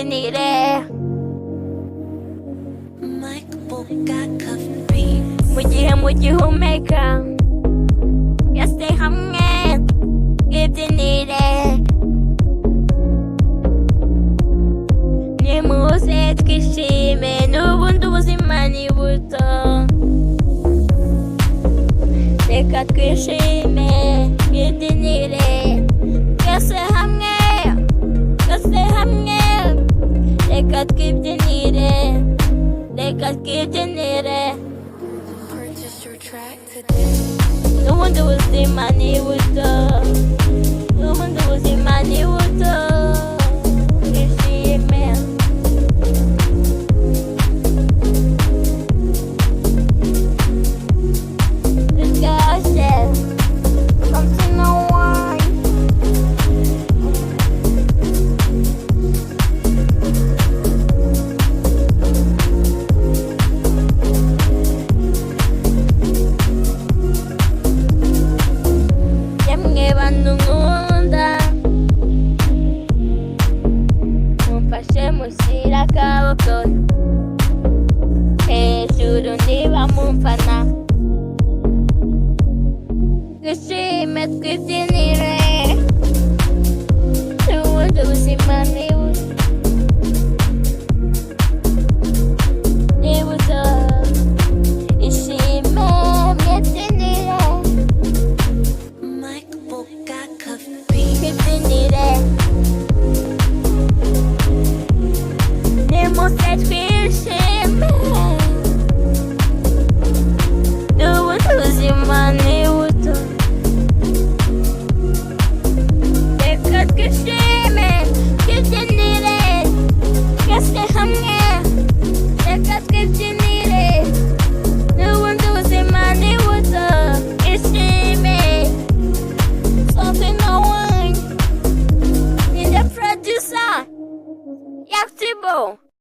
twibyinire mu gihe uhumeka twese hamwe twibyinire nimuze twishime n'ubundi ubuzima ni buto reka twishime twibyinire twese hamwe reka twibyinire n'ubundi ubuzima ni buto twishime turyoshye something wine yemwe bantu nkunda mumfashe mushyire akaboko hejuru niba mumfana twishime twibyinire n'ubundi ubuzima ni